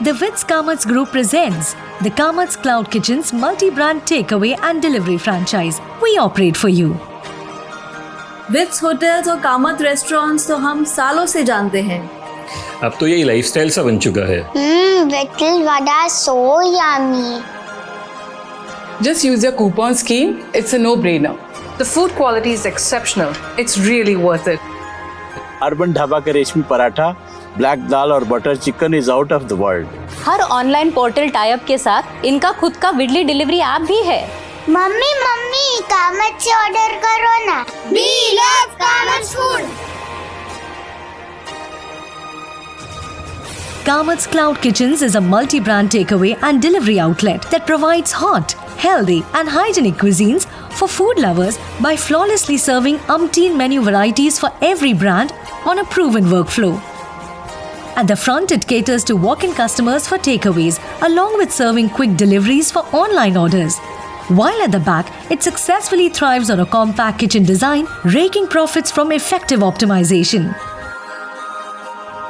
The Wits Kamaths Group presents the Kamaths Cloud Kitchen's multi-brand takeaway and delivery franchise. We operate for you. Vits hotels और Kamat restaurants तो हम सालों से जानते हैं। अब तो यही लाइफस्टाइल सा बन चुका है। Little vada so yummy. Just use your coupon scheme. It's a no-brainer. The food quality is exceptional. It's really worth it. Urban dhaba का रेशमी पराठा, ब्लैक दाल और butter chicken is out of the world. Her online portal type के साथ इनका खुद का Vidly delivery app भी है। मम्मी कामत से ऑर्डर करो ना। We love Kamath's food. Kamaths Cloud Kitchens is a multi-brand takeaway and delivery outlet that provides hot, healthy and hygienic cuisines for food lovers by flawlessly serving umpteen menu varieties for every brand on a proven workflow. At the front, it caters to walk-in customers for takeaways along with serving quick deliveries for online orders. While at the back, it successfully thrives on a compact kitchen design, raking profits from effective optimization.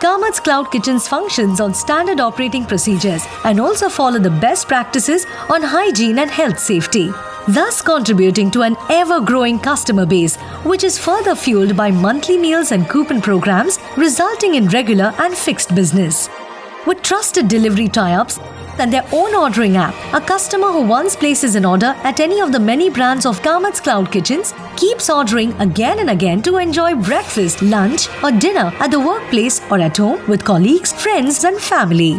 Kamaths Cloud Kitchens functions on standard operating procedures and also follow the best practices on hygiene and health safety, thus contributing to an ever-growing customer base, which is further fueled by monthly meals and coupon programs, resulting in regular and fixed business. With trusted delivery tie-ups and their own ordering app, a customer who once places an order at any of the many brands of Kamaths Cloud Kitchens keeps ordering again and again to enjoy breakfast, lunch or dinner at the workplace or at home with colleagues, friends and family.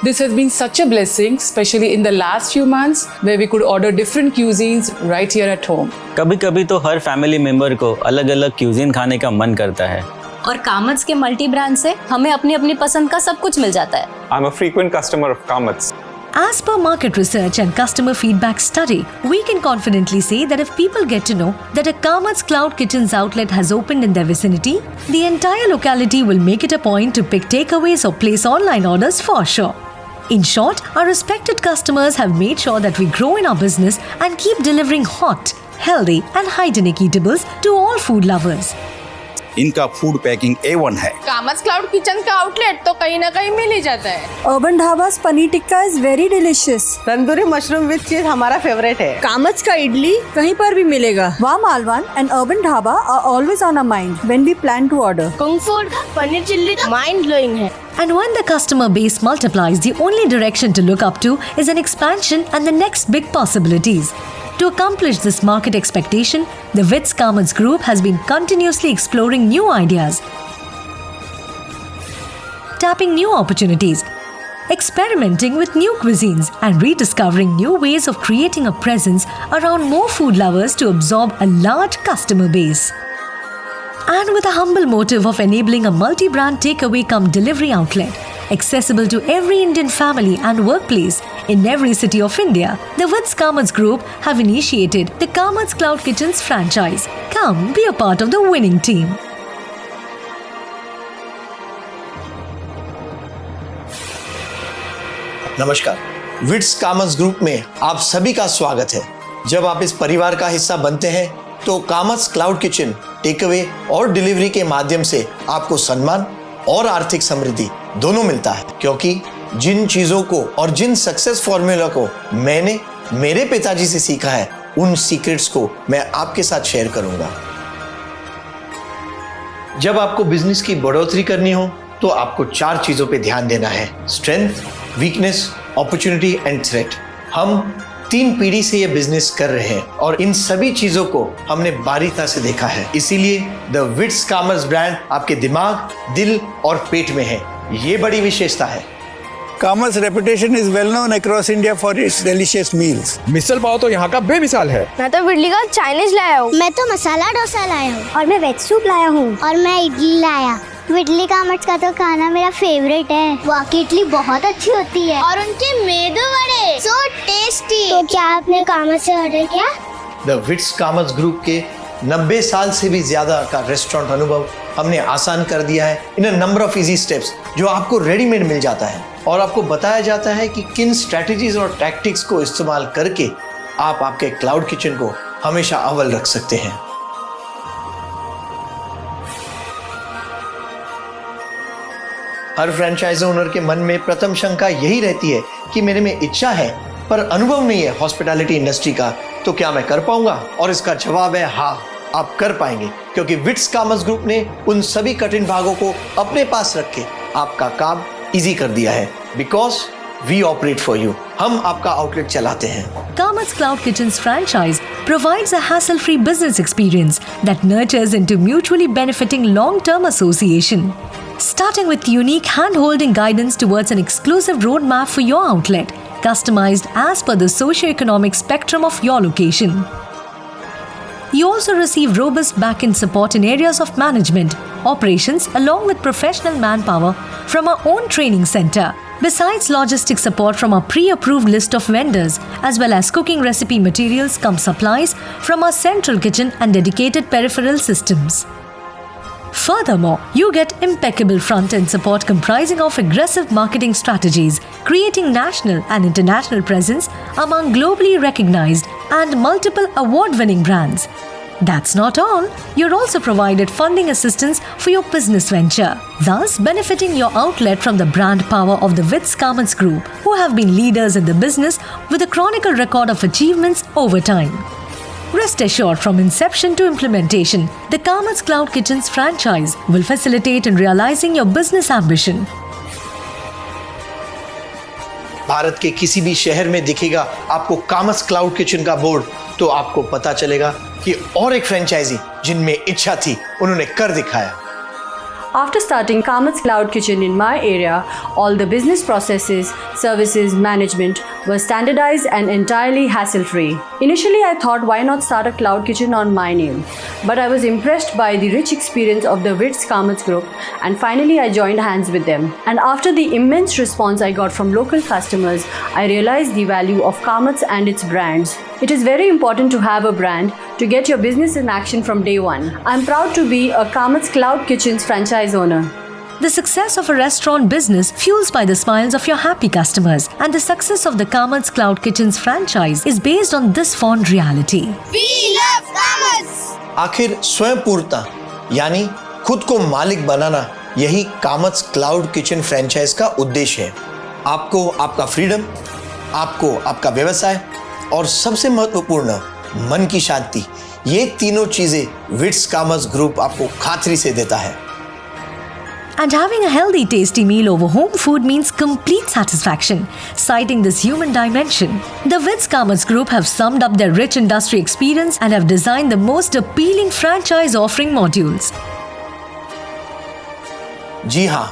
This has been such a blessing, especially in the last few months where we could order different cuisines right here at home. कभी-कभी तो हर family member को अलग-अलग cuisine खाने का मन करता है। और कामत्स के मल्टी ब्रांड से हमें अपनी अपनी पसंद का सब कुछ मिल जाता है। I'm a frequent customer of Kamaths. As per market research and customer feedback study, we can confidently say that if people get to know that a Kamaths Cloud Kitchens outlet has opened in their vicinity, the entire locality will make it a point to pick takeaways or place online orders for sure. In short, our respected customers have made sure that we grow in our business and keep delivering hot, healthy and hygienic eatables to all food lovers. इनका food packing A1 है। Kamat's cloud kitchen का outlet तो कहीं ना कहीं मिल ही जाता है। Urban Dhaba's paneer tikka is very delicious. Tandoori mushroom with cheese हमारा फेवरेट है। कामत्स का इडली कहीं पर भी मिलेगा। वाह Malvan and urban Dhaba are always on our mind when we plan to order. Kung Fu paneer chilli mind blowing है। And when the customer base multiplies, the only direction to look up to is an expansion and the next big possibilities. To accomplish this market expectation, the Wits Kamaths Group has been continuously exploring new ideas, tapping new opportunities, experimenting with new cuisines, and rediscovering new ways of creating a presence around more food lovers to absorb a large customer base. And with a humble motive of enabling a multi-brand takeaway cum delivery outlet, accessible to every Indian family and workplace in every city of India, the Wits Kamaths Group have initiated the Kamaths Cloud Kitchens franchise. Come be a part of the winning team. नमस्कार, wits कामत्स group में आप सभी का स्वागत है। जब आप इस परिवार का हिस्सा बनते हैं तो कामत्स क्लाउड किचन टेकअवे और डिलीवरी के माध्यम से आपको सम्मान और आर्थिक समृद्धि दोनों मिलता है, क्योंकि जिन चीजों को और जिन सक्सेस फॉर्मूला को मैंने मेरे पिताजी से सीखा है, उन सीक्रेट्स को मैं आपके साथ शेयर करूंगा। जब आपको बिजनेस की बढ़ोतरी करनी हो तो आपको 4 चीजों पे ध्यान देना है: strength, weakness, opportunity and threat. हम 3 पीढ़ी से ये बिजनेस कर रहे हैं और इन सभी चीजों को हमने बारीकी से देखा है। इसीलिए द विट्स कामत्स ब्रांड आपके दिमाग, दिल और पेट में है। ये बड़ी विशेषता है। Kamath's reputation is well known across India for its delicious meals. Misal pav तो यहाँ का बेमिसाल है। मैं तो विडली का चाइनीज लाया हूँ। मैं तो मसाला डोसा लाया हूँ। और मैं वेज सूप लाया हूँ। और मैं इडली लाया। विडली कामत्स का तो खाना मेरा फेवरेट है। वहाँ की इडली बहुत अच्छी होती है और उनके मेदू वड़े सो टेस्टी। तो क्या आपने कामत्स से ऑर्डर किया? द विट्स कामत्स ग्रुप के 90 साल से भी ज्यादा का रेस्टोरेंट अनुभव हमने आसान कर दिया है in a number of easy steps, जो आपको रेडीमेड मिल जाता है और आपको बताया जाता है कि किन स्ट्रैटेजीज और टैक्टिक्स को इस्तेमाल करके आप आपके क्लाउड किचन को हमेशा अव्वल रख सकते हैं। हर फ्रेंचाइज ओनर के मन में प्रथम शंका यही रहती है कि मेरे में इच्छा है पर अनुभव नहीं है हॉस्पिटैलिटी इंडस्ट्री का, तो क्या मैं कर पाऊंगा? और इसका जवाब है हाँ, आप कर पाएंगे, क्योंकि विट्स कॉमर्स ग्रुप ने उन सभी कठिन भागों को अपने पास रख के आपका काम इजी कर दिया है। Because we operate for you, हम आपका आउटलेट चलाते हैं। Kamat's Cloud Kitchen's franchise provides a hassle-free business experience that nurtures into mutually benefiting long-term association. Starting with unique hand-holding guidance towards an exclusive roadmap for your outlet, customized as per the socio-economic spectrum of your location. You also receive robust back-end support in areas of management, operations, along with professional manpower from our own training center. Besides logistic support from our pre-approved list of vendors, as well as cooking recipe materials cum supplies from our central kitchen and dedicated peripheral systems. Furthermore, you get impeccable front-end support comprising of aggressive marketing strategies, creating national and international presence among globally recognized and multiple award-winning brands. That's not all. You're also provided funding assistance for your business venture, thus benefiting your outlet from the brand power of the Wits Kamath Group, who have been leaders in the business with a chronicle record of achievements over time. Rest assured, from inception to implementation, the Kamath's Cloud Kitchen's franchise will facilitate in realizing your business ambition. Bharat के किसी भी शहर में दिखेगा आपको कामथ्स cloud kitchen का board, तो आपको पता चलेगा कि और एक फ्रेंचाइजी जिनमें इच्छा थी उन्होंने कर दिखाया। After starting Kamath's Cloud Kitchen in my area, all the business processes, services, management were standardized and entirely hassle-free. Initially, I thought why not start a cloud kitchen on my name? But I was impressed by the rich experience of the Wits Kamath Group, and finally I joined hands with them. And after the immense response I got from local customers, I realized the value of Kamath's and its brands. It is very important to have a brand to get your business in action from day one. I'm proud to be a Kamath's Cloud Kitchen's franchise owner. The success of a restaurant business fuels by the smiles of your happy customers, and the success of the Kamath's Cloud Kitchen's franchise is based on this fond reality. We love Kamath's! आखिर स्वयं पूर्णता यानी खुद को मालिक बनाना, यही कामथ्स cloud kitchen franchise का उद्देश्य है। आपको आपका फ्रीडम, आपको आपका व्यवसाय और सबसे महत्वपूर्ण मन की शांति, ये तीनों चीजें विट्स कॉमर्स ग्रुप आपको खातरी से देता है। And having a healthy, tasty meal over home food means complete satisfaction. Citing this human dimension, the Wits Kamath Group have summed up their rich industry experience and have designed the most appealing franchise offering modules. जी हाँ,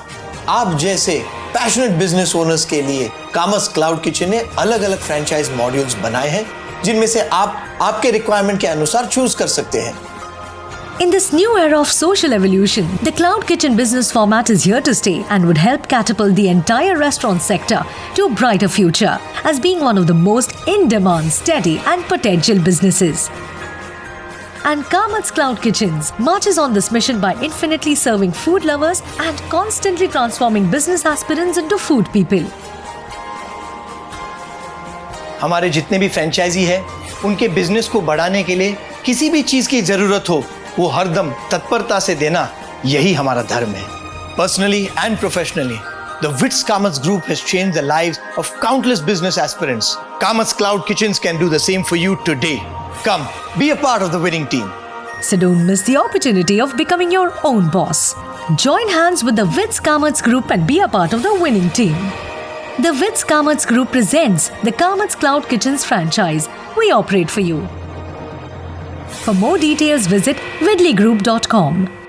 आप जैसे passionate business owners के लिए कामथ्स cloud kitchen ने अलग अलग franchise modules बनाए हैं, जिनमें से आप आपके रिक्वायरमेंट के अनुसार चूज कर सकते हैं। In this new era of social evolution, the Cloud Kitchen business format is here to stay and would help catapult the entire restaurant sector to a brighter future as being one of the most in-demand, steady and potential businesses. And Kamath's Cloud Kitchens marches on this mission by infinitely serving food lovers and constantly transforming business aspirants into food people. हमारे जितने भी franchise है, उनके business को बढ़ाने के लिए किसी भी चीज की जरूरत हो, वो हरदम तत्परता से देना, यही हमारा धर्म है। Personally and professionally, the Wits Kamath Group has changed the lives of countless business aspirants. Kamath's Cloud Kitchens can do the same for you today. Come, be a part of the winning team. So don't miss the opportunity of becoming your own boss. Join hands with the Wits Kamath Group and be a part of the winning team. The Wits Kamath Group presents the Kamath's Cloud Kitchens franchise. We operate for you. For more details, visit widleygroup.com.